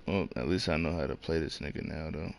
Well, at least I know how to play this nigga now, though.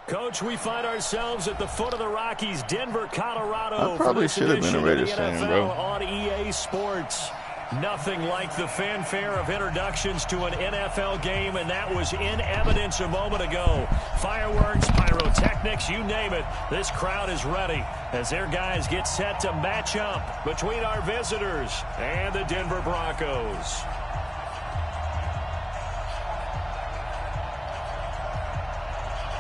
Coach, we find ourselves at the foot of the Rockies, Denver, Colorado. I probably should have been a Raiders fan, bro. On EA Sports. Nothing like the fanfare of introductions to an NFL game, and that was in evidence a moment ago. Fireworks, pyrotechnics, you name it. This crowd is ready as their guys get set to match up between our visitors and the Denver Broncos.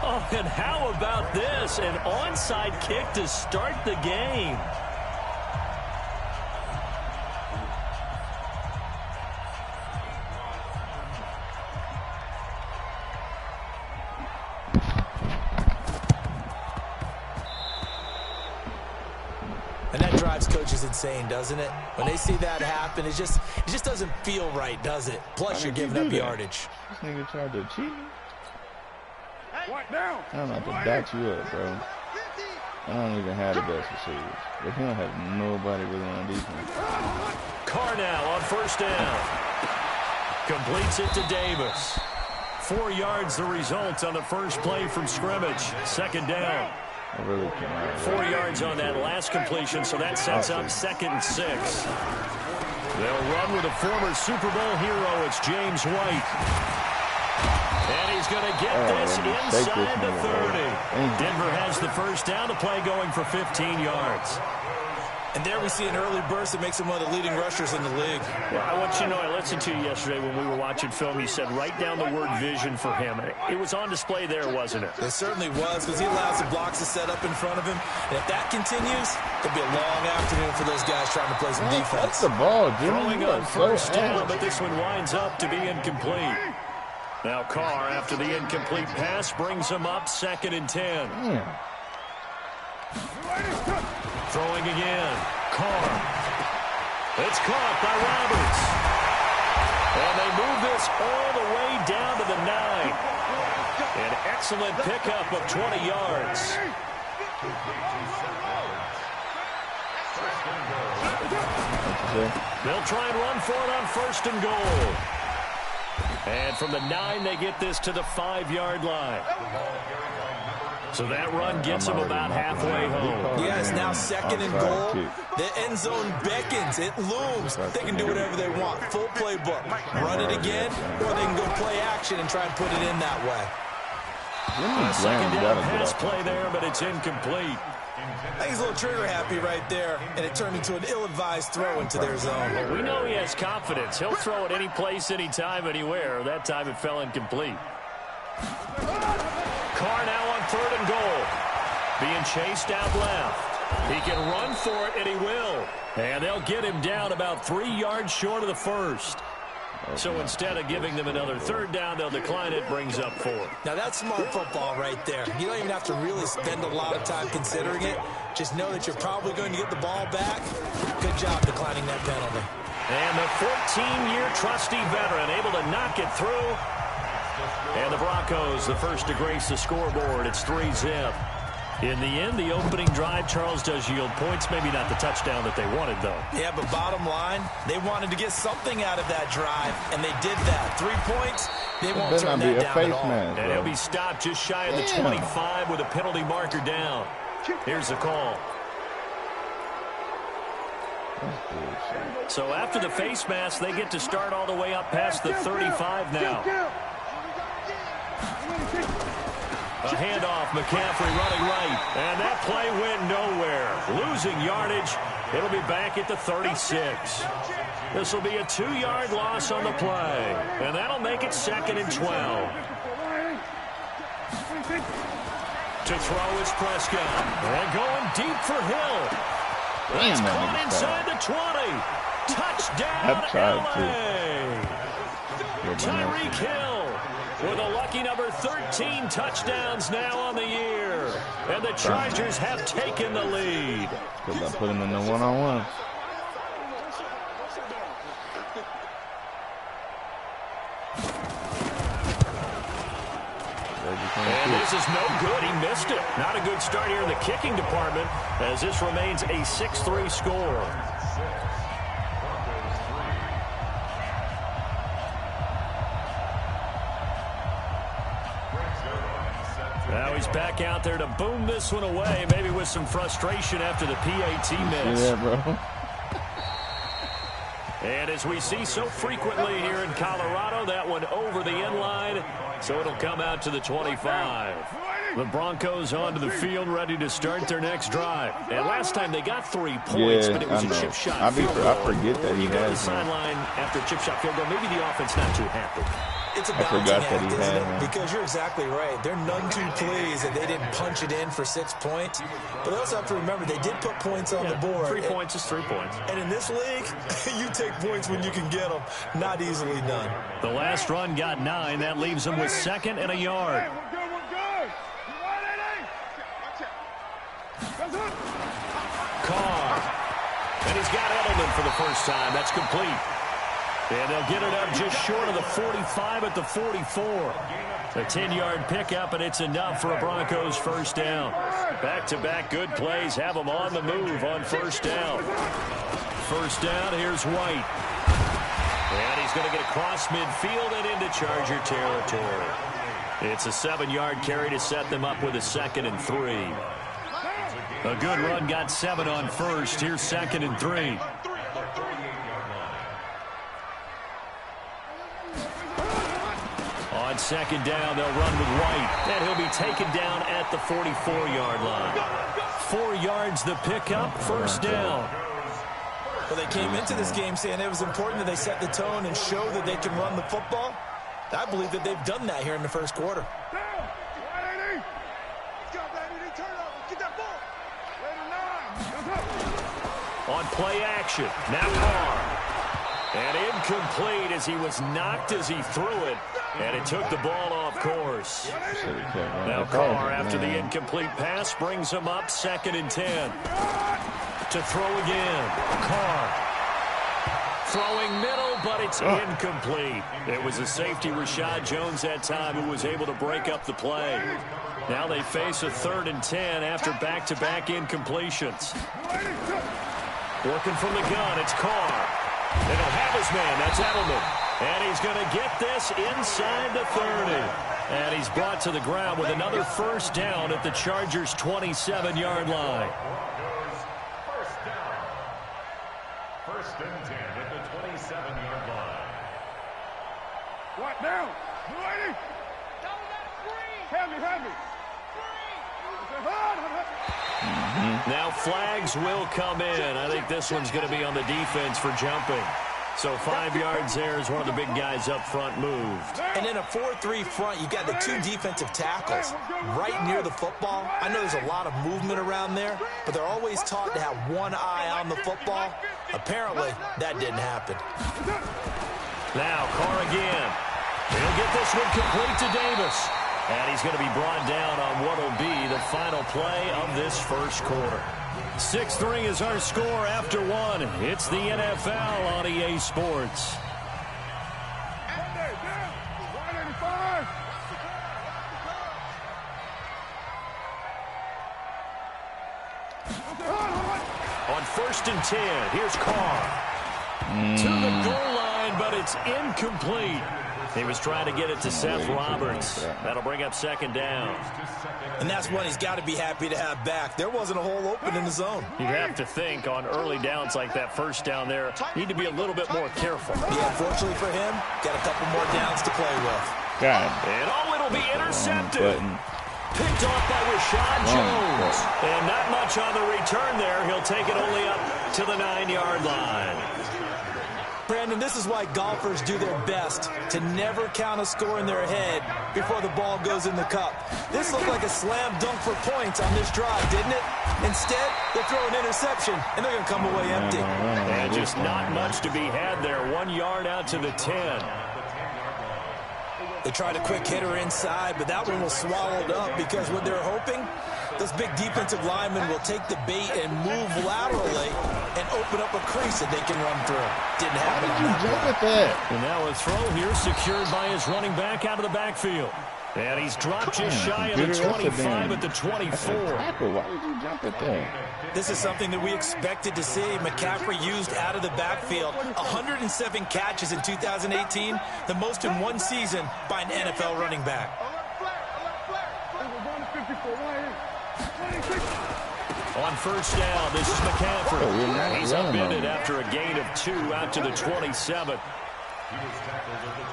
Oh, and how about this? An onside kick to start the game. And that drives coaches insane, doesn't it? When they see that happen, it just doesn't feel right, does it? Plus, you're giving up yardage. This nigga tried to cheat me. I'm about to dot you up, bro. I don't even have the best receivers. But he don't have nobody really on defense. Carr now on first down. Completes it to Davis. 4 yards the result on the first play from scrimmage. Second down. I really can't. 4 yards on that last completion, so that sets up 2nd and 6. They'll run with a former Super Bowl hero. It's James White. And he's going to get this inside the 30. Denver has the first down. The play going for 15 yards. And there we see an early burst that makes him one of the leading rushers in the league. Well, I want you to know, I listened to you yesterday when we were watching film. You said write down the word vision for him. It was on display there, wasn't it? It certainly was, because he allows the blocks to set up in front of him. And if that continues, it'll be a long afternoon for those guys trying to play some defense. That's the ball, Jimmy. Throwing on first down, but this one winds up to be incomplete. Now Carr, after the incomplete pass, brings him up 2nd and 10. Throwing again. Carr. It's caught by Roberts. And they move this all the way down to the 9. An excellent pickup of 20 yards. They'll try and run for it on 1st and goal. And from the 9, they get this to the 5-yard line. So that run gets them about halfway home. Yes, now 2nd and goal. The end zone beckons. It looms. They can do whatever they want. Full playbook. Run it again, or they can go play action and try and put it in that way. A 2nd down pass play there, but it's incomplete. I think he's a little trigger happy right there, and it turned into an ill-advised throw into their zone. Well, we know he has confidence. He'll throw it any place, anytime, anywhere. That time it fell incomplete. Carr now on 3rd and goal. Being chased out left. He can run for it, and he will. And they'll get him down about 3 yards short of the 1st. So instead of giving them another 3rd down, they'll decline it, brings up 4. Now that's smart football right there. You don't even have to really spend a lot of time considering it. Just know that you're probably going to get the ball back. Good job declining that penalty. And the 14-year trusty veteran able to knock it through. And the Broncos, the first to grace the scoreboard. It's 3-zip. In the end, the opening drive, Charles, does yield points. Maybe not the touchdown that they wanted, though. Yeah, but bottom line, they wanted to get something out of that drive, and they did that. 3 points, they won't turn that down at all. And he'll be stopped just shy of the 25 with a penalty marker down. Here's the call. So after the face mask, they get to start all the way up past the 35 now. A handoff, McCaffrey running right, and that play went nowhere. Losing yardage, it'll be back at the 36. This will be a 2-yard loss on the play, and that'll make it 2nd and 12. To throw is Prescott, and going deep for Hill. It's caught inside the 20. Touchdown, LA. Tyreek Hill with a lucky number 13 touchdowns now on the year. And the Chargers have taken the lead. Because I put him in the one-on-one. And this is no good. He missed it. Not a good start here in the kicking department as this remains a 6-3 score. Now he's back out there to boom this one away, maybe with some frustration after the PAT miss. Yeah, bro. And as we see so frequently here in Colorado, that one over the end line, so it'll come out to the 25. The Broncos onto the field, ready to start their next drive. And last time they got 3 points, but it was a chip shot field goal. I forget that he has has the sideline after a chip shot field goal. Maybe the offense not too happy. It's a balancing act, isn't it? Because you're exactly right. They're none too pleased that they didn't punch it in for 6 points. But they also have to remember they did put points on the board. 3 points is 3 points. And in this league, you take points when you can get them. Not easily done. The last run got 9. That leaves them with 2nd and a yard. Carr. And he's got Edelman for the first time. That's complete. And they'll get it up just short of the 45 at the 44. A 10-yard pickup, and it's enough for a Broncos first down. Back-to-back good plays have them on the move on first down. First down, here's White. And he's going to get across midfield and into Charger territory. It's a 7-yard carry to set them up with a 2nd and 3. A good run got 7 on first. Here's 2nd and 3. On 2nd down, they'll run with White. And he'll be taken down at the 44-yard line. 4 yards the pickup, first down. Well, they came into this game saying it was important that they set the tone and show that they can run the football. I believe that they've done that here in the first quarter. On play action, now Carr. And incomplete as he was knocked as he threw it. And it took the ball off course. Now Carr, after the incomplete pass, brings him up 2nd and 10. To throw again. Carr. Throwing middle, but it's incomplete. It was a safety, Rashad Jones, that time, who was able to break up the play. Now they face a 3rd and 10 after back-to-back incompletions. Working from the gun, it's Carr. And he'll have his man, that's Edelman. And he's going to get this inside the 30. And he's brought to the ground with another first down at the Chargers' 27-yard line. First and 10 at the 27-yard line. What now? Heavy. Now flags will come in. I think this one's going to be on the defense for jumping. So 5 yards there as one of the big guys up front moved. And in a 4-3 front, you got the 2 defensive tackles right near the football. I know there's a lot of movement around there, but they're always taught to have one eye on the football. Apparently, that didn't happen. Now Carr again. He'll get this one complete to Davis. And he's going to be brought down on what will be the final play of this first quarter. 6-3 is our score after 1. It's the NFL on EA Sports. On 1st and 10, here's Carr. To the goal line, but it's incomplete. He was trying to get it to Seth Roberts. That'll bring up 2nd down. And that's one he's got to be happy to have back. There wasn't a hole open in the zone. You'd have to think on early downs like that first down there, need to be a little bit more careful. Yeah, fortunately for him, got a couple more downs to play with. God. And it'll be intercepted. Picked off by Rashad Jones. And not much on the return there. He'll take it only up to the 9-yard line. Brandon, this is why golfers do their best to never count a score in their head before the ball goes in the cup. This looked like a slam dunk for points on this drive, didn't it? Instead, they throw an interception, and they're going to come away empty. And just not much to be had there. 1 yard out to the 10. They tried a quick hitter inside, but that one was swallowed up because what they're hoping, those big defensive linemen will take the bait and move laterally and open up a crease that they can run through. Didn't happen on that play. And now a throw here secured by his running back out of the backfield. And he's dropped just shy of the 25 at the 24. Why did you jump at that? This is something that we expected to see. McCaffrey used out of the backfield. 107 catches in 2018, the most in one season by an NFL running back. On first down, this is McCaffrey. He's upended after a gain of 2 out to the 27.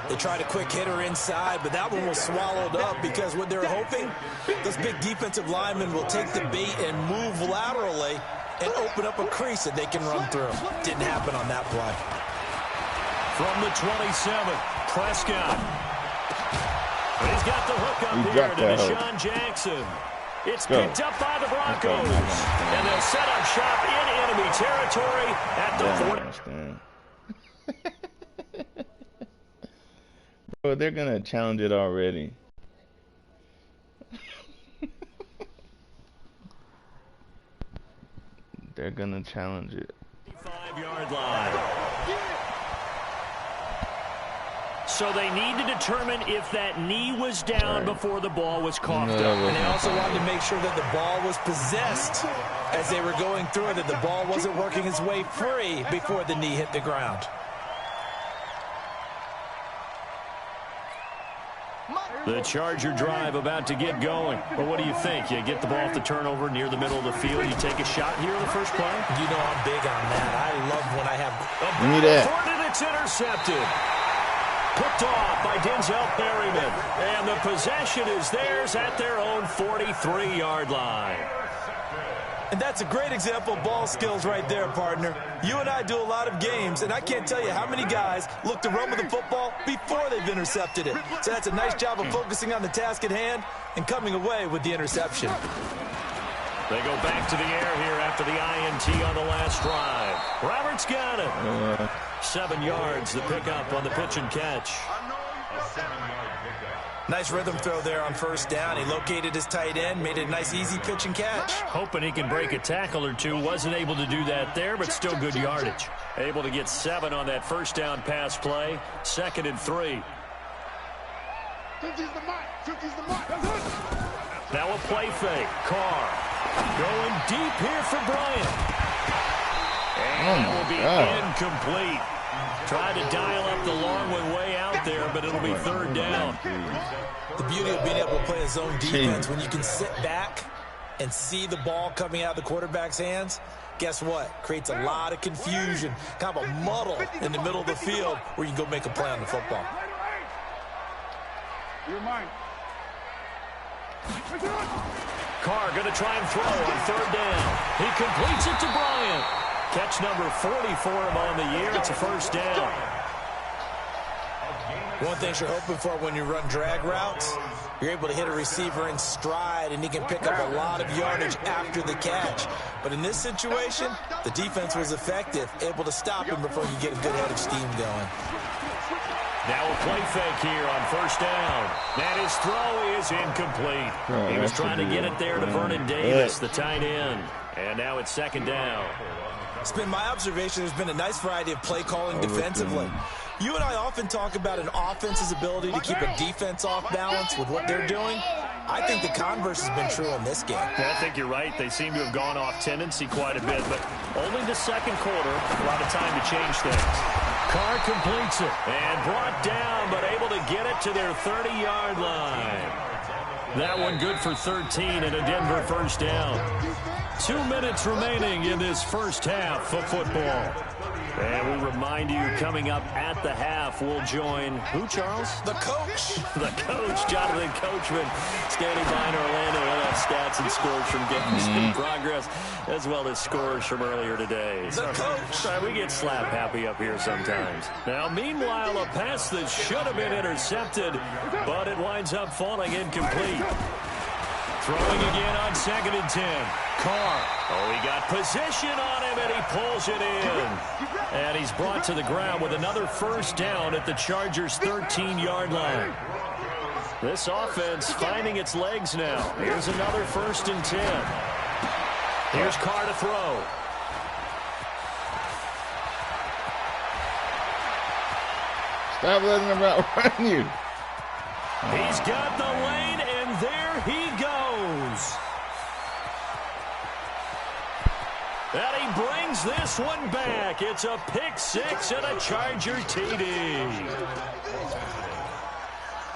They tried a quick hitter inside, but that one was swallowed up because what they're hoping, those big defensive linemen will take the bait and move laterally and open up a crease that they can run through. Didn't happen on that play. From the 27, Prescott. He's got the hook up here to Deshaun Jackson. It's picked up by the Broncos. And they'll set up shop in enemy territory at the 40. Bro, they're going to challenge it already. They're going to challenge it. 5-yard line. So they need to determine if that knee was down before the ball was coughed up. And they also wanted to make sure that the ball was possessed as they were going through it, that the ball wasn't working its way free before the knee hit the ground. The Charger drive about to get going. But what do you think? You get the ball off the turnover near the middle of the field. You take a shot here in the first play? You know I'm big on that. I love when I have... Give me that. And it's intercepted. Picked off by Denzel Perryman. And the possession is theirs at their own 43-yard line. And that's a great example of ball skills right there, partner. You and I do a lot of games, and I can't tell you how many guys look to run with the football before they've intercepted it. So that's a nice job of focusing on the task at hand and coming away with the interception. They go back to the air here after the INT on the last drive. Roberts got it. 7 yards, the pickup on the pitch and catch. A 7-yard pickup. Nice rhythm throw there on first down. He located his tight end, made it a nice, easy pitch and catch. Hoping he can break a tackle or two. Wasn't able to do that there, but still good yardage. Able to get 7 on that first down pass play. 2nd and 3. Now a play fake. Carr going deep here for Bryant. And it will be incomplete. Tried to dial up the long one way out there, but it'll be 3rd down. The beauty of being able to play a zone defense, when you can sit back and see the ball coming out of the quarterback's hands, guess what? Creates a lot of confusion, kind of a muddle in the middle of the field where you can go make a play on the football. You're mine. Carr going to try and throw on 3rd down. He completes it to Bryant. Catch number 40 for him on the year. It's a first down. One thing you're hoping for when you run drag routes, you're able to hit a receiver in stride, and he can pick up a lot of yardage after the catch. But in this situation, the defense was effective, able to stop him before you get a good head of steam going. Now a play fake here on first down. And his throw is incomplete. He was trying to get it there to Vernon Davis, the tight end. And now it's 2nd down. It's been my observation there's been a nice variety of play calling defensively. You and I often talk about an offense's ability to keep a defense off balance with what they're doing. I think the converse has been true in this game. Well, I think you're right. They seem to have gone off tendency quite a bit, but only the 2nd quarter, a lot of time to change things. Carr completes it and brought down, but able to get it to their 30-yard line. That one good for 13 and a Denver first down. 2 minutes remaining in this first half of football. And we'll remind you, coming up at the half, we'll join who, Charles? The coach. The coach, Jonathan Coachman, standing by in Orlando. We'll have stats and scores from games in progress, as well as scores from earlier today. The coach. We get slap happy up here sometimes. Now, meanwhile, a pass that should have been intercepted, but it winds up falling incomplete. Throwing again on 2nd and 10. Carr. Oh, he got position on him. time, and he pulls it in. And he's brought to the ground with another first down at the Chargers' 13-yard line. This offense finding its legs now. Here's another 1st and 10. Here's Carr to throw. Stop letting him outrun you. He's got the lane, and there he goes. And he brings this one back. It's a pick six and a Charger TD.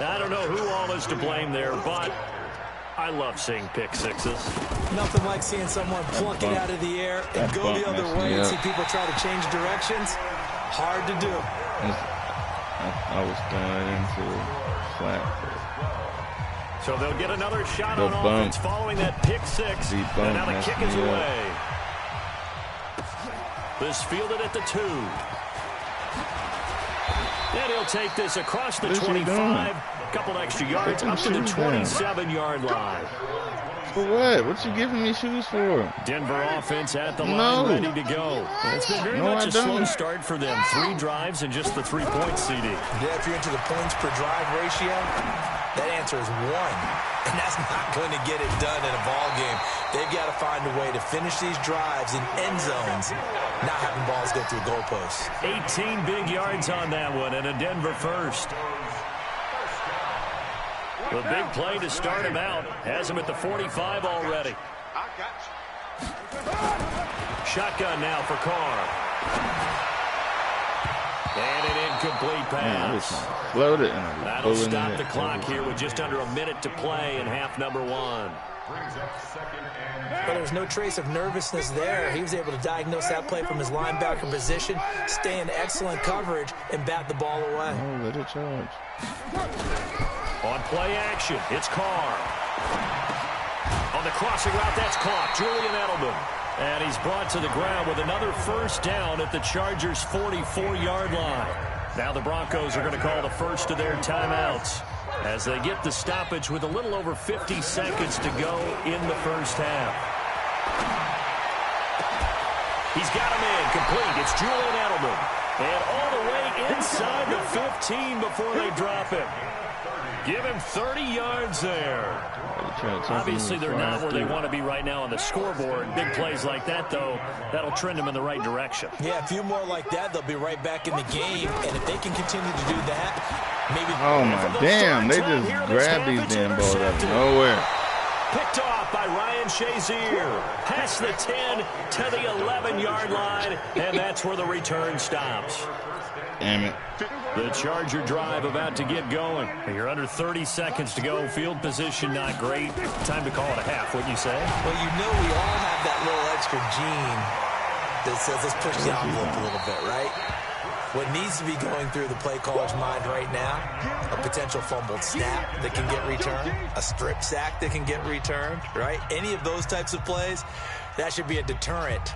I don't know who all is to blame there, but I love seeing pick sixes. Nothing like seeing someone pluck it out of the air and go the other way and see people try to change directions. Hard to do. I was throwing it into flat. So they'll get another shot on offense following that pick six. And now the kick is away. This fielded at the 2. And he'll take this across the 25. A couple extra yards up to the 27-yard line. For what? What you giving me shoes for? Denver offense at the line, ready to go. It's been very much a slow start for them. 3 drives and just the 3 points, CD. Yeah, if you're into the points per drive ratio, that answer is 1. And that's not going to get it done in a ball game. They've got to find a way to finish these drives in end zones, not having balls go through goalposts. 18 big yards on that one, and a Denver first. The big play to start him out. Has him at the 45 already. Shotgun now for Carr. And an incomplete pass. That'll stop the clock here with just under a minute to play in half number 1. But there's no trace of nervousness there. He was able to diagnose that play from his linebacker position, stay in excellent coverage, and bat the ball away. Oh, let it charge. On play action, it's Carr. On the crossing route, that's caught. Julian Edelman. And he's brought to the ground with another first down at the Chargers' 44-yard line. Now the Broncos are going to call the first of their timeouts as they get the stoppage with a little over 50 seconds to go in the first half. He's got him in, complete. It's Julian Edelman. And all the way inside the 15 before they drop him. Give him 30 yards there. Obviously, they're not where they want to be right now on the scoreboard. Big plays like that, though, that'll trend them in the right direction. Yeah, a few more like that, they'll be right back in the game. And if they can continue to do that, maybe... Oh, my damn. They just grabbed these damn balls out of nowhere. Picked off by Ryan Shazier. Past the 10 to the 11-yard line, and that's where the return stops. Damn it. The Charger drive about to get going. You're under 30 seconds to go. Field position not great. Time to call it a half, wouldn't you say? Well, you know we all have that little extra gene that says let's push the envelope a little bit, right? What needs to be going through the play caller's mind right now, a potential fumbled snap that can get returned, a strip sack that can get returned, right? Any of those types of plays, that should be a deterrent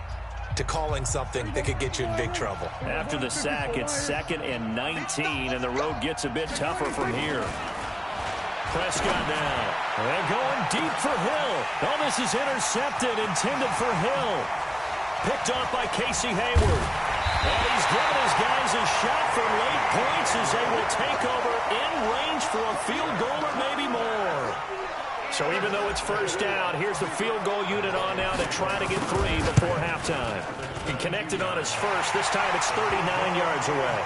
to calling something that could get you in big trouble. After the sack, it's 2nd and 19, and the road gets a bit tougher from here. Prescott now. They're going deep for Hill. Oh, this is intercepted, intended for Hill. Picked off by Casey Hayward. And he's given his guys a shot for late points as they will take over in range for a field goal or maybe more. So even though it's first down, here's the field goal unit on now to try to get 3 before halftime. He connected on his first. This time it's 39 yards away.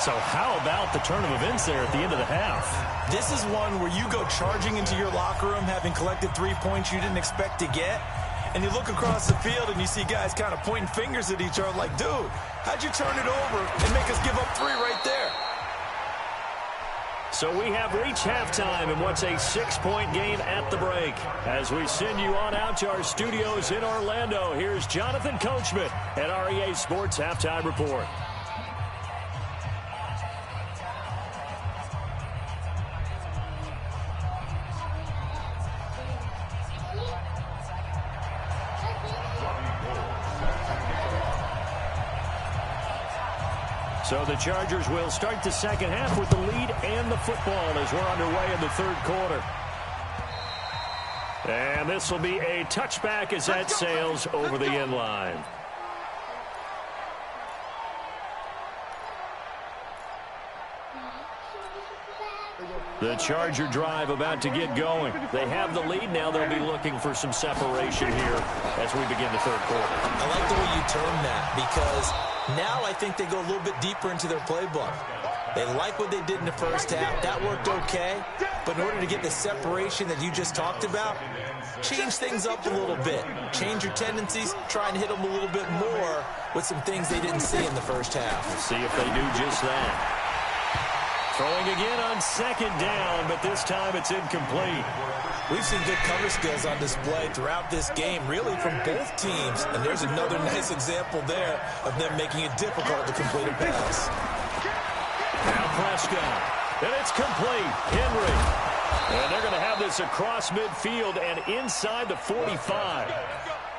So how about the turn of events there at the end of the half? This is one where you go charging into your locker room having collected 3 points you didn't expect to get. And you look across the field and you see guys kind of pointing fingers at each other like, dude, how'd you turn it over and make us give up 3 right there? So we have reached halftime in what's a 6-point game at the break. As we send you on out to our studios in Orlando, here's Jonathan Coachman at REA Sports Halftime Report. So the Chargers will start the second half with the lead and the football as we're underway in the third quarter. And this will be a touchback as that sails over the end line. The Charger drive about to get going. They have the lead now. They'll be looking for some separation here as we begin the third quarter. I like the way you term that, because now I think they go a little bit deeper into their playbook. They like what they did in the first half. That worked okay. But in order to get the separation that you just talked about, change things up a little bit. Change your tendencies. Try and hit them a little bit more with some things they didn't see in the first half. We'll see if they do just that. Throwing again on second down, but this time it's incomplete. We've seen good cover skills on display throughout this game, really from both teams. And there's another nice example there of them making it difficult to complete a pass. Now Prescott, and it's complete. Henry. And they're going to have this across midfield and inside the 45.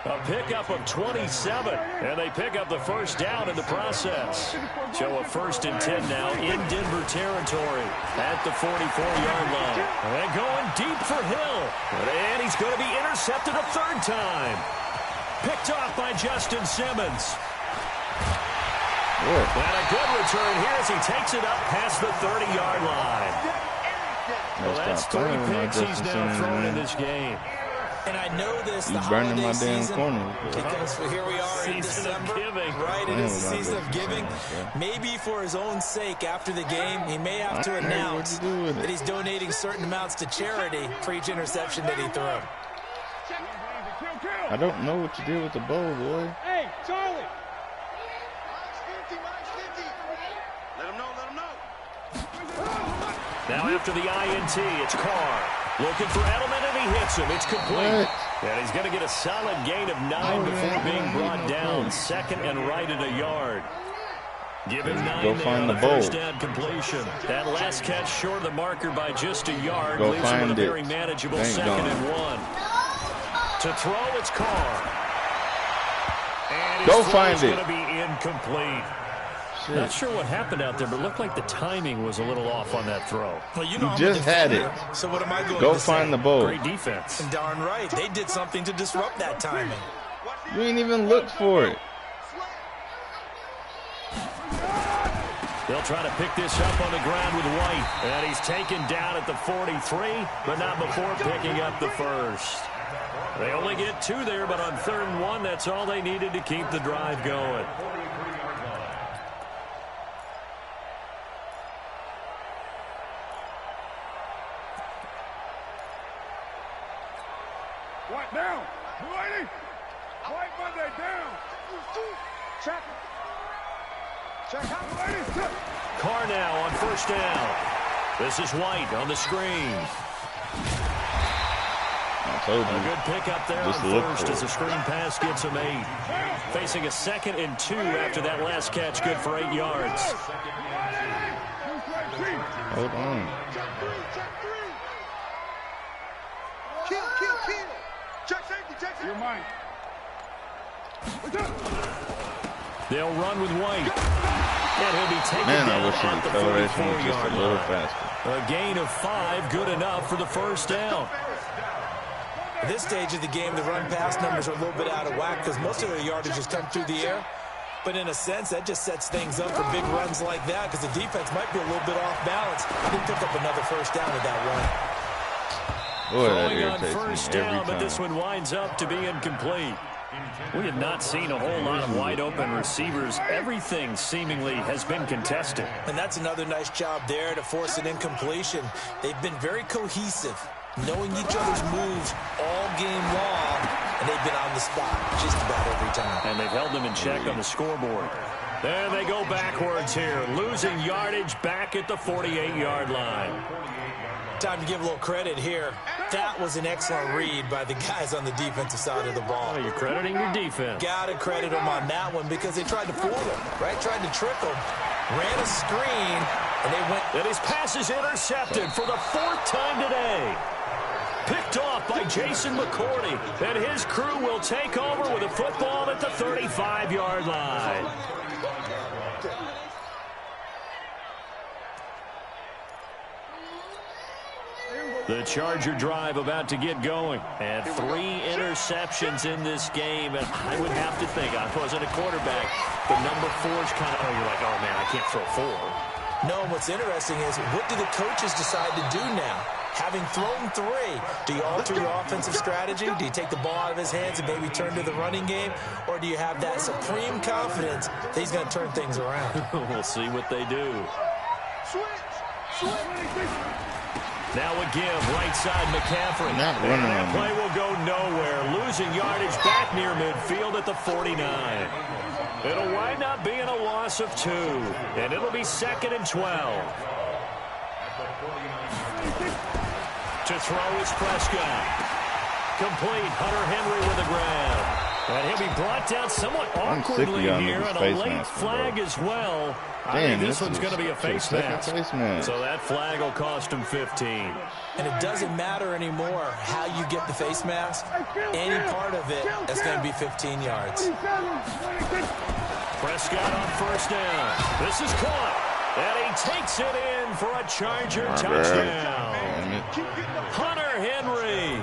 A pickup of 27, and they pick up the first down in the process. So a 1st and 10 now in Denver territory at the 44-yard line. And going deep for Hill. And he's going to be intercepted a third time. Picked off by Justin Simmons. And a good return here as he takes it up past the 30-yard line. Well, that's 3 picks he's now thrown in this game. And I know this, the burning holiday my damn season, corner. because here we are in December, right? It is the season of giving. Maybe for his own sake, after the game, he may have to announce that he's donating certain amounts to charity for each interception that he threw. I don't know what you did with the bowl, boy. Hey, Charlie. Now after the INT, it's Carr. Looking for Edelman, and he hits him. It's complete. And he's going to get a solid gain of 9 before being brought down. 2nd and right at a yard. Give him 9 Go there find on the the bowl. first down completion. That last catch short of the marker by just a yard. Go Leaves him with a find it. very manageable Thank 2nd God. and 1. To throw, it's Carr. And Go his find throw is it. going to be incomplete. Shit. Not sure what happened out there, but it looked like the timing was a little off on that throw. Well, you You know I'm a just had defender, it. so what am I going Go to find say? the bowl. Great defense. And darn right, they did something to disrupt that timing. You ain't even looked for it. They'll try to pick this up on the ground with White. And he's taken down at the 43, but not before picking up the first. They only get 2 there, but on 3rd and 1, that's all they needed to keep the drive going. What down? Whitey. White Monday down. Check. Check out Whitey. Check. Carr now on 1st down. This is White on the screen. I told A you. good pickup there Just on look 1st for as it. the screen pass gets him 8. Facing a 2nd and 2 after that last catch, good for 8 yards. Hold on. Check 3. Kill. Check safety. You're mine. They'll run with White. And he'll be taken Man, I down wish the at the acceleration was just a 44-yard little line. faster. A gain of 5, good enough for the first down. At this stage of the game, the run-pass numbers are a little bit out of whack because most of their yardage has come through the air. But in a sense, that just sets things up for big runs like that because the defense might be a little bit off balance. They pick up another first down with that run. Boy, that Throwing on irritates first me every down, but time. this one winds up to be incomplete. We have not seen a whole lot of wide-open receivers. Everything seemingly has been contested. And that's another nice job there to force an incompletion. They've been very cohesive, knowing each other's moves all game long, and they've been on the spot just about every time. And they've held them in check on the scoreboard. Then they go backwards here, losing yardage back at the 48-yard line. Time to give a little credit here. That was an excellent read by the guys on the defensive side of the ball. Oh, you're crediting your defense. Got to credit them on that one because they tried to fool them, right? Tried to trick them. Ran a screen, and they went. And his pass is intercepted for the 4th time today. Picked off by Jason McCourty. And his crew will take over with a football at the 35-yard line. The Charger drive about to get going. And 3 interceptions in this game. And I would have to think, I wasn't a quarterback, but number 4 is kind of, you're like, oh, man, I can't throw 4. No, what's interesting is what do the coaches decide to do now? Having thrown 3, do you alter your offensive strategy? Do you take the ball out of his hands and maybe turn to the running game? Or do you have that supreme confidence that he's going to turn things around? We'll see what they do. Now a give, right side McCaffrey. Not running and that on play will go nowhere. Losing yardage back near midfield at the 49. It'll wind up being a loss of 2. And it'll be 2nd and 12. To throw is Prescott. Complete. Hunter Henry with a grab. And he'll be brought down somewhat awkwardly here, and a late flag as well. I think this one's going to be a face mask. So that flag will cost him 15. And it doesn't matter anymore how you get the face mask. Any part of it is going to be 15 yards. Prescott on first down. This is caught. And he takes it in for a Charger touchdown. Hunter Henry,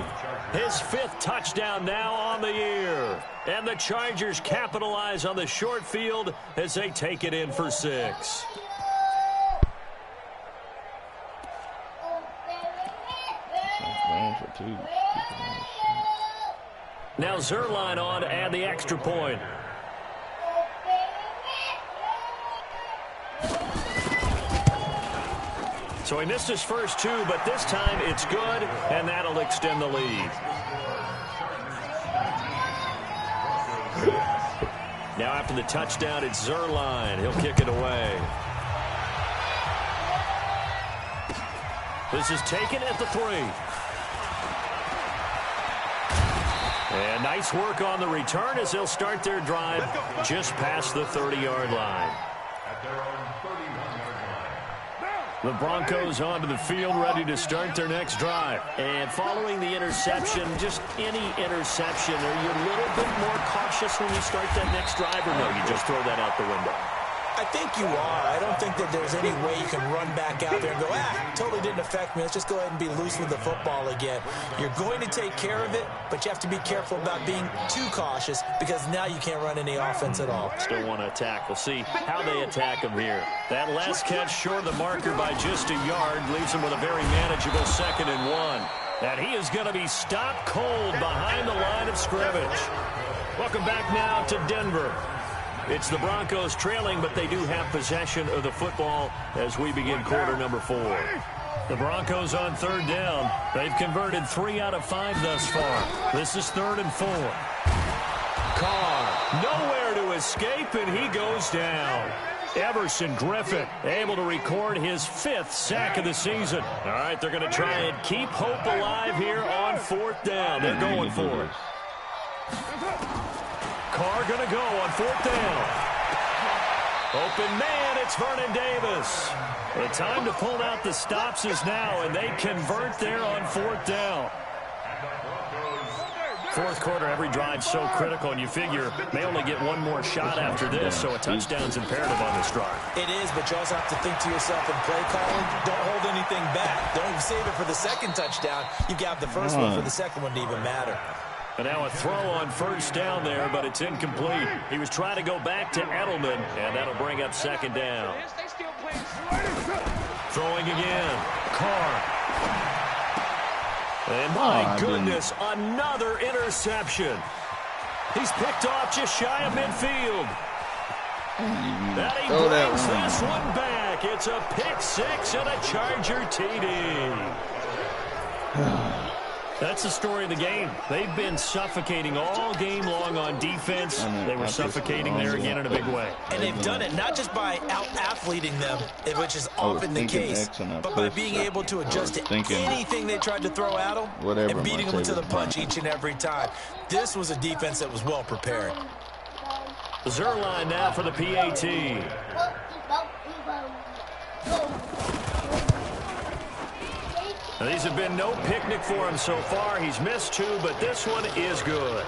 his 5th touchdown now on the year. And the Chargers capitalize on the short field as they take it in for 6. Now Zerline on to add the extra point. So he missed his first 2, but this time it's good, and that'll extend the lead. Now after the touchdown, it's Zerline. He'll kick it away. This is taken at the 3. And nice work on the return as they'll start their drive just past the 30-yard line. The Broncos onto the field, ready to start their next drive. And following the interception, just any interception, are you a little bit more cautious when you start that next drive, or no, you just throw that out the window? I think you are. I don't think that there's any way you can run back out there and go, totally didn't affect me. Let's just go ahead and be loose with the football again. You're going to take care of it, but you have to be careful about being too cautious because now you can't run any offense at all. Still want to attack. We'll see how they attack him here. That last catch short of the marker by just a yard leaves him with a very manageable 2nd and 1. And he is going to be stopped cold behind the line of scrimmage. Welcome back now to Denver. It's the Broncos trailing, but they do have possession of the football as we begin quarter number 4. The Broncos on 3rd down. They've converted 3 out of 5 thus far. This is 3rd and 4. Carr, nowhere to escape, and he goes down. Everson Griffin able to record his 5th sack of the season. All right, they're going to try and keep hope alive here on 4th down. They're going for it. Carr going to go on 4th down. Open man, it's Vernon Davis. The time to pull out the stops is now, and they convert there on 4th down. 4th quarter, every drive so critical, and you figure they only get one more shot after this, so a touchdown's imperative on this drive. It is, but you also have to think to yourself in play calling, don't hold anything back. Don't save it for the 2nd touchdown. You've got the first one for the 2nd one to even matter. And now a throw on 1st down there, but it's incomplete. He was trying to go back to Edelman, and that'll bring up 2nd down. Throwing again. Carr. And my goodness, another interception. He's picked off just shy of midfield. And he brings this one back. It's a pick 6 and a Charger TD. That's the story of the game. They've been suffocating all game long on defense. They were suffocating there again in a big way. And they've done it not just by out-athleting them, which is often the case, but by being able to adjust to anything they tried to throw at them and beating them to the punch each and every time. This was a defense that was well prepared. Zerline now for the PAT. Now, these have been no picnic for him so far. He's missed 2, but this one is good.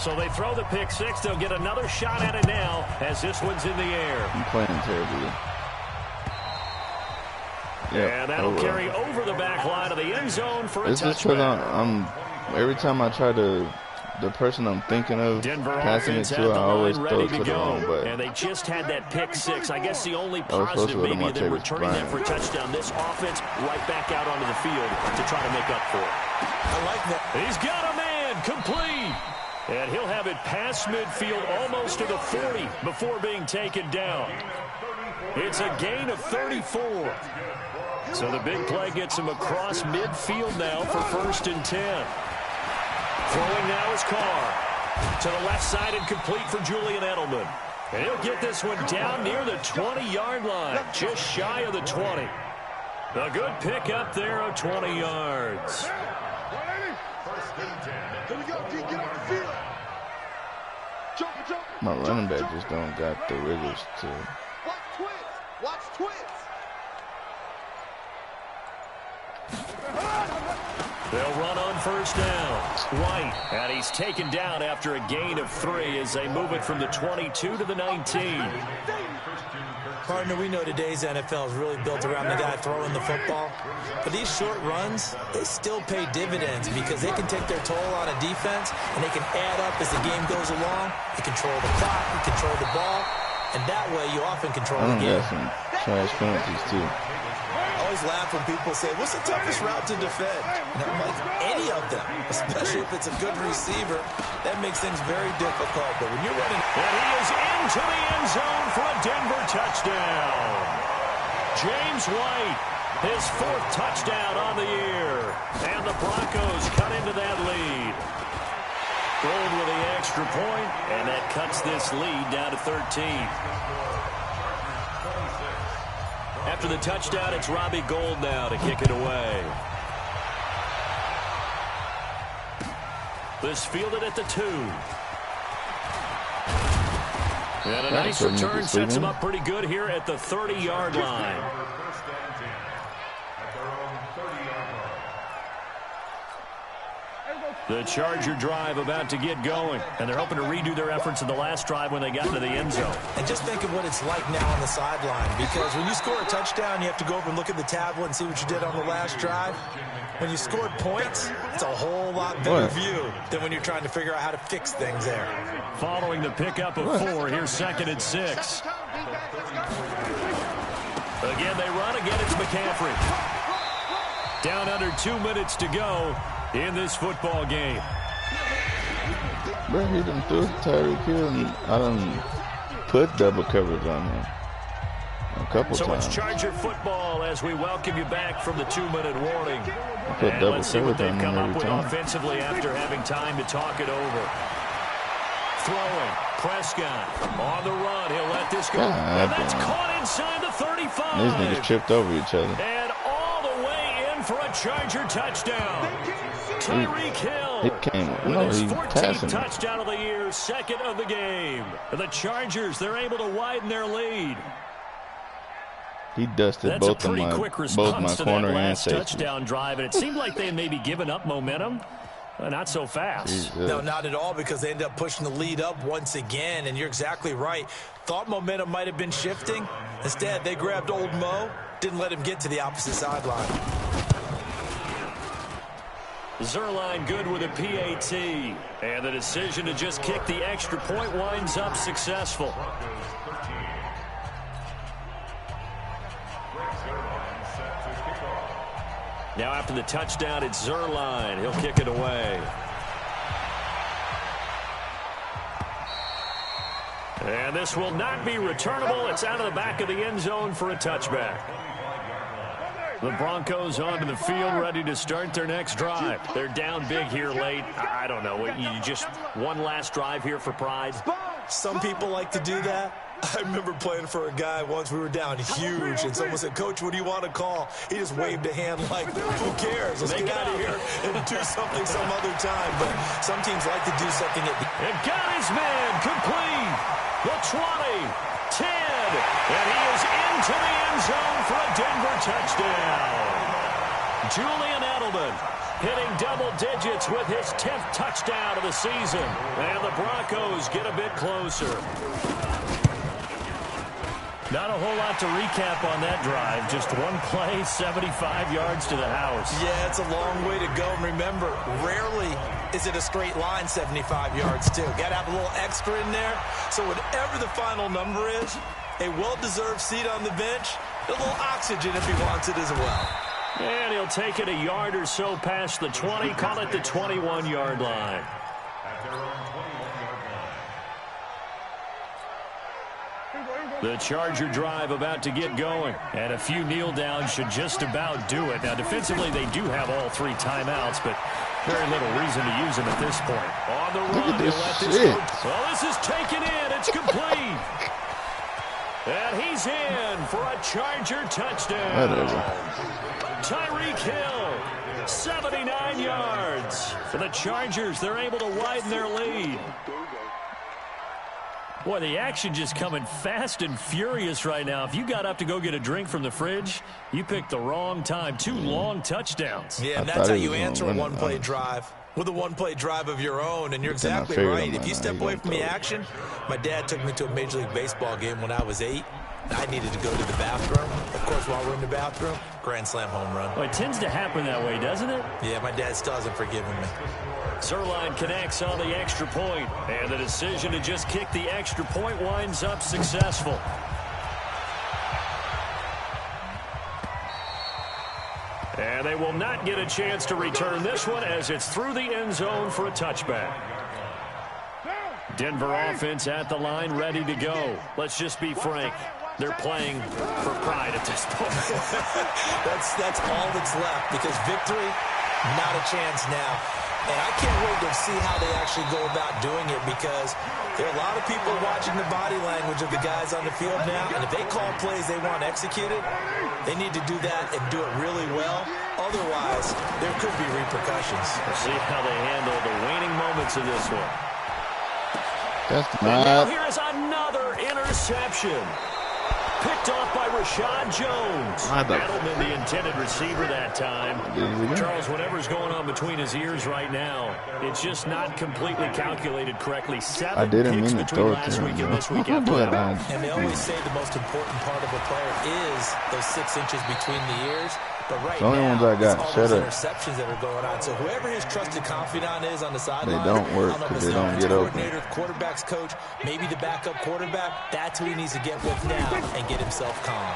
So they throw the pick six. They'll get another shot at it now as this one's in the air. I'm playing terribly. And that'll carry over the back line of the end zone for a touchback. It's just because I'm every time I try to, the person I'm thinking of Denver passing it to, I always throw to the wrong button. And they just had that pick six. I guess the only positive maybe than returning that for a touchdown. This offense right back out onto the field to try to make up for it. I like that. He's got a man complete. And he'll have it past midfield almost to the 40 before being taken down. It's a gain of 34. So the big play gets him across midfield now for 1st and 10. Throwing now is Carr. To the left side and complete for Julian Edelman. And he'll get this one down near the 20-yard line, just shy of the 20. A good pick up there of 20 yards. My running back just don't got the riggers to. Watch twins. They'll run on 1st down. White, and he's taken down after a gain of 3 as they move it from the 22 to the 19. Partner, we know today's NFL is really built around the guy throwing the football. But these short runs, they still pay dividends because they can take their toll on a defense and they can add up as the game goes along. You control the clock, you control the ball, and that way you often control the game. Got some trash penalties too. I always laugh when people say, what's the toughest route to defend? And I'm like, any of them, especially if it's a good receiver. That makes things very difficult. But when you're running... And he is into the end zone for a Denver touchdown. James White, his 4th touchdown on the year. And the Broncos cut into that lead. Gold with the extra point, and that cuts this lead down to 13. After the touchdown, it's Robbie Gould now to kick it away. This fielded at the 2. And a nice return sets him up pretty good here at the 30-yard line. The Charger drive about to get going, and they're hoping to redo their efforts in the last drive when they got into the end zone. And just think of what it's like now on the sideline, because when you score a touchdown, you have to go over and look at the tablet and see what you did on the last drive. When you scored points, it's a whole lot better view than when you're trying to figure out how to fix things there. Following the pickup of 4, here's 2nd and 6. Again, they run. Again, it's McCaffrey. Down under 2 minutes to go in this football game. Bro, he done threw Tyreek Hill, and I done put double coverage on him a couple times. So it's Charger football as we welcome you back from the 2-minute warning. And let's see what they've come up with offensively after having time to talk it over. Throwing, Prescott on the run. He'll let this go. And that's caught inside the 35. These niggas tripped over each other. And all the way in for a Charger touchdown. Tyreek Hill He came, with his 14th touchdown of the year, 2nd of the game. The Chargers, they're able to widen their lead. He dusted both my corner and safety. Touchdown drive, and it seemed like they had maybe given up momentum. Not so fast. Jesus. No, not at all, because they ended up pushing the lead up once again, and you're exactly right. Thought momentum might have been shifting. Instead, they grabbed old Mo, didn't let him get to the opposite sideline. Zerline good with a PAT, and the decision to just kick the extra point winds up successful. Now after the touchdown, it's Zerline. He'll kick it away. And this will not be returnable. It's out of the back of the end zone for a touchback. The Broncos onto the field, ready to start their next drive. They're down big here late. I don't know. You just one last drive here for pride. Some people like to do that. I remember playing for a guy once. We were down huge, and someone said, "Coach, what do you want to call?" He just waved a hand like, "Who cares? Let's get out of here and do something some other time." But some teams like to do something at the end. And got his man complete. The 20, 10, and he is into the end zone for a Denver touchdown. Julian Edelman, hitting double digits with his 10th touchdown of the season. And the Broncos get a bit closer. Not a whole lot to recap on that drive. Just one play, 75 yards to the house. Yeah, it's a long way to go. And remember, rarely is it a straight line 75 yards, too. Got to have a little extra in there. So whatever the final number is, a well-deserved seat on the bench, a little oxygen if he wants it as well. And he'll take it a yard or so past the 20, call it the 21-yard line. The Charger drive about to get going, and a few kneel downs should just about do it. Now, defensively, they do have all 3 timeouts, but very little reason to use them at this point. On the run, he'll let this go. Well, this is taken in. It's complete. And he's in for a Charger touchdown. Tyreek Hill, 79 yards. For the Chargers, they're able to widen their lead. Boy, the action just coming fast and furious right now. If you got up to go get a drink from the fridge, you picked the wrong time. 2 long touchdowns. Yeah, and that's how you answer a one-play drive. With a one-play drive of your own, and you're exactly right. If you step away from the action, my dad took me to a Major League Baseball game when I was 8. I needed to go to the bathroom. Of course, while we're in the bathroom, grand slam home run. Well, it tends to happen that way, doesn't it? Yeah, my dad still hasn't forgiven me. Zerline connects on the extra point, and the decision to just kick the extra point winds up successful. And they will not get a chance to return this one as it's through the end zone for a touchback. Denver offense at the line, ready to go. Let's just be frank. They're playing for pride at this point. that's all that's left, because victory, not a chance now. And I can't wait to see how they actually go about doing it, because there are a lot of people watching the body language of the guys on the field now. And if they call plays they want executed, they need to do that and do it really well. Otherwise, there could be repercussions. We'll see how they handle the waning moments of this one. That's and now here is another interception. Picked off by Rashad Jones. Edelman, the intended receiver that time. Charles, whatever's going on between his ears right now, it's just not completely calculated correctly. 7 picks between last week and this week. And they always say the most important part of a player is those 6 inches between the ears. But right now, it's all those interceptions that are going on. So whoever his trusted confidant is on the sideline, they don't work because they don't get open. Quarterback's coach, maybe the backup quarterback, that's who he needs to get with now and get himself calm.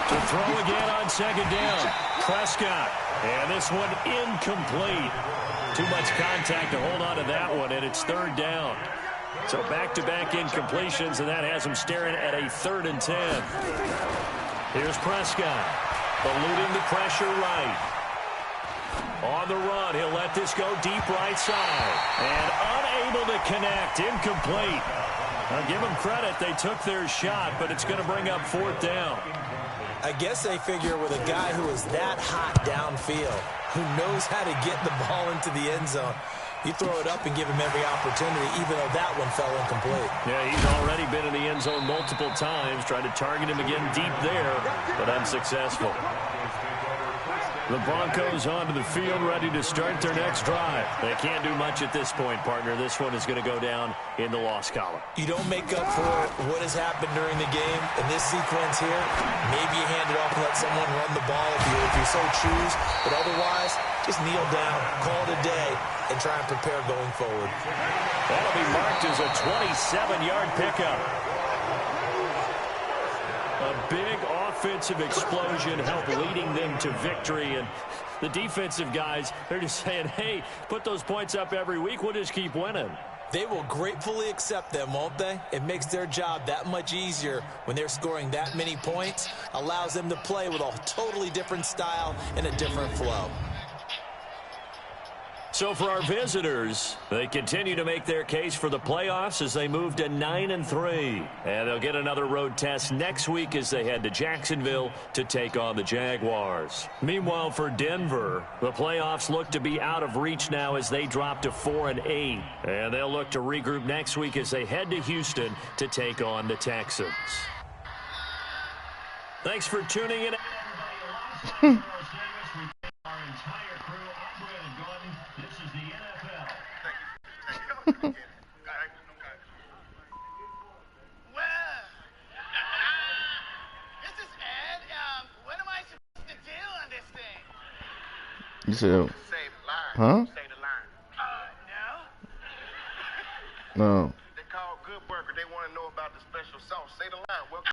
To throw again on second down, Prescott. And this one incomplete. Too much contact to hold on to that one, and it's 3rd down. So back-to-back incompletions, and that has him staring at a 3rd and 10. Here's Prescott. Eluding the pressure right. On the run, he'll let this go deep right side. And unable to connect, incomplete. I'll give them credit, they took their shot, but it's going to bring up 4th down. I guess they figure with a guy who is that hot downfield, who knows how to get the ball into the end zone, you throw it up and give him every opportunity, even though that one fell incomplete. Yeah, he's already been in the end zone multiple times, trying to target him again deep there, but unsuccessful. The Broncos onto the field, ready to start their next drive. They can't do much at this point, partner. This one is going to go down in the loss column. You don't make up for what has happened during the game. In this sequence here, maybe you hand it off and let someone run the ball if you so choose. But otherwise, just kneel down, call it a day, and try and prepare going forward. That'll be marked as a 27-yard pickup. A big offensive explosion helped leading them to victory. And the defensive guys, they're just saying, hey, put those points up every week. We'll just keep winning. They will gratefully accept them, won't they? It makes their job that much easier when they're scoring that many points. Allows them to play with a totally different style and a different flow. So for our visitors, they continue to make their case for the playoffs as they move to 9-3. And they'll get another road test next week as they head to Jacksonville to take on the Jaguars. Meanwhile, for Denver, the playoffs look to be out of reach now as they drop to 4-8. And they'll look to regroup next week as they head to Houston to take on the Texans. Thanks for tuning in. Our entire crew This is Ed. What am I supposed to do on this thing? You said, Say the line. huh? Say the line. No. No. They call Good Burger. They want to know about the special sauce. Say the line. Welcome